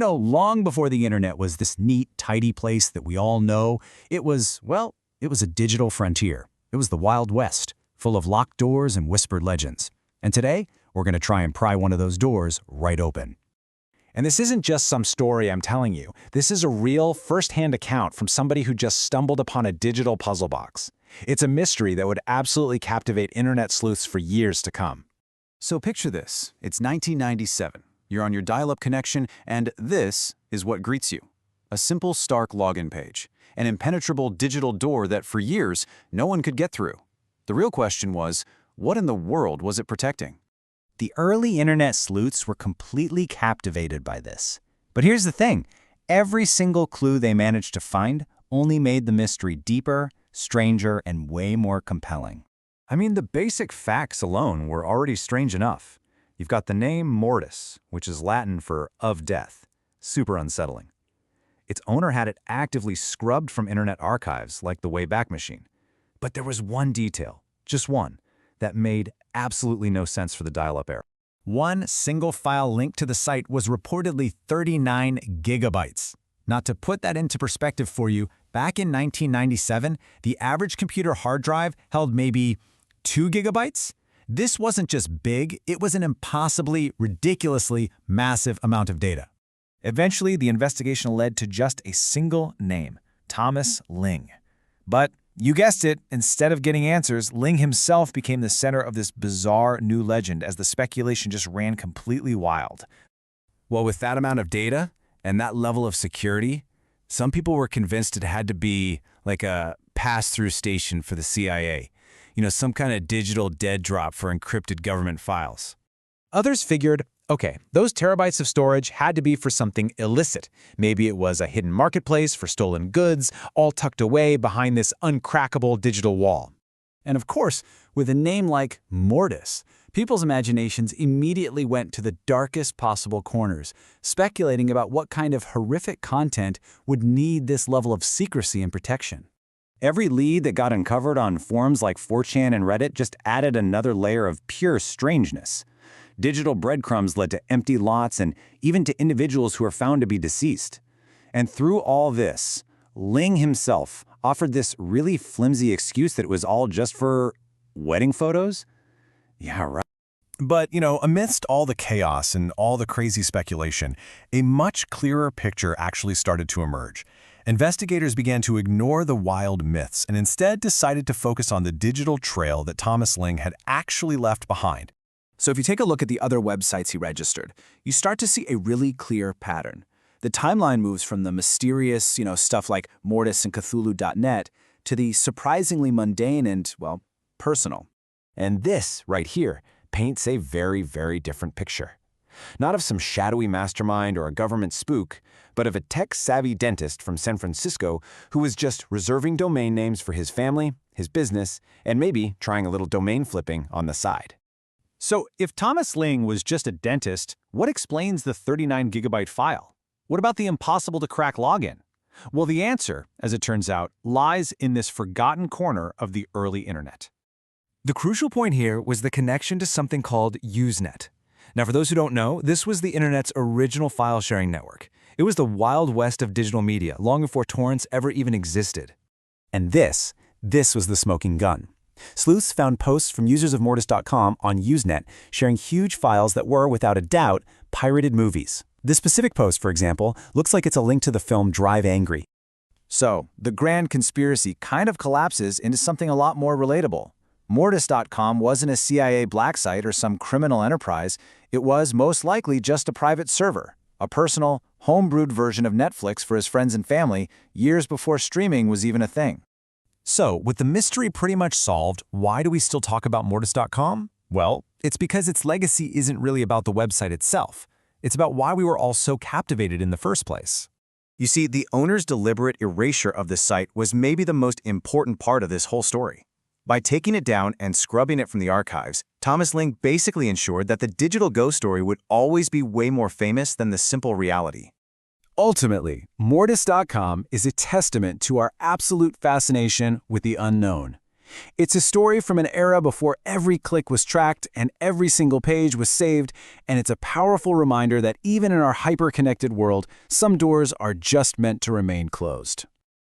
Long before the internet was this neat, tidy place that we all know, it was a digital frontier. It was the Wild West, full of locked doors and whispered legends. And today, we're going to try and pry one of those doors right open. And this isn't just some story I'm telling you. This is a real, first-hand account from somebody who just stumbled upon a digital puzzle box. It's a mystery that would absolutely captivate internet sleuths for years to come. So picture this. It's 1997. You're on your dial-up connection, and this is what greets you. A simple, stark login page. An impenetrable digital door that, for years, no one could get through. The real question was, what in the world was it protecting? The early internet sleuths were completely captivated by this. But here's the thing. Every single clue they managed to find only made the mystery deeper, stranger, and way more compelling. I mean, the basic facts alone were already strange enough. You've got the name Mortis, which is Latin for of death. Super unsettling. Its owner had it actively scrubbed from internet archives like the Wayback Machine. But there was one detail, just one, that made absolutely no sense for the dial-up era. One single file link to the site was reportedly 39 gigabytes. Not to put that into perspective for you, back in 1997, the average computer hard drive held maybe 2 gigabytes? This wasn't just big, it was an impossibly, ridiculously massive amount of data. Eventually, the investigation led to just a single name, Thomas Ling. But you guessed it, instead of getting answers, Ling himself became the center of this bizarre new legend as the speculation just ran completely wild. Well, with that amount of data and that level of security, some people were convinced it had to be like a pass-through station for the CIA. Some kind of digital dead drop for encrypted government files. Others figured, okay, those terabytes of storage had to be for something illicit. Maybe it was a hidden marketplace for stolen goods, all tucked away behind this uncrackable digital wall. And of course, with a name like Mortis, people's imaginations immediately went to the darkest possible corners, speculating about what kind of horrific content would need this level of secrecy and protection. Every lead that got uncovered on forums like 4chan and Reddit just added another layer of pure strangeness. Digital breadcrumbs led to empty lots and even to individuals who were found to be deceased. And through all this, Ling himself offered this really flimsy excuse that it was all just for wedding photos? Yeah, right. But, amidst all the chaos and all the crazy speculation, a much clearer picture actually started to emerge. Investigators began to ignore the wild myths and instead decided to focus on the digital trail that Thomas Ling had actually left behind. So if you take a look at the other websites he registered, you start to see a really clear pattern. The timeline moves from the mysterious, stuff like Mortis and Cthulhu.net to the surprisingly mundane and, personal. And this, right here, paints a very, very different picture. Not of some shadowy mastermind or a government spook, but of a tech-savvy dentist from San Francisco who was just reserving domain names for his family, his business, and maybe trying a little domain flipping on the side. So if Thomas Ling was just a dentist, what explains the 39 gigabyte file? What about the impossible-to-crack login? Well, the answer, as it turns out, lies in this forgotten corner of the early internet. The crucial point here was the connection to something called Usenet. Now, for those who don't know, this was the internet's original file-sharing network. It was the Wild West of digital media, long before torrents ever even existed. And this was the smoking gun. Sleuths found posts from users of Mortis.com on Usenet sharing huge files that were, without a doubt, pirated movies. This specific post, for example, looks like it's a link to the film Drive Angry. So, the grand conspiracy kind of collapses into something a lot more relatable. Mortis.com wasn't a CIA black site or some criminal enterprise. It was most likely just a private server, a personal, homebrewed version of Netflix for his friends and family years before streaming was even a thing. So, with the mystery pretty much solved, why do we still talk about Mortis.com? Well, it's because its legacy isn't really about the website itself. It's about why we were all so captivated in the first place. You see, the owner's deliberate erasure of the site was maybe the most important part of this whole story. By taking it down and scrubbing it from the archives, Thomas Ling basically ensured that the digital ghost story would always be way more famous than the simple reality. Ultimately, Mortis.com is a testament to our absolute fascination with the unknown. It's a story from an era before every click was tracked and every single page was saved, and it's a powerful reminder that even in our hyper-connected world, some doors are just meant to remain closed.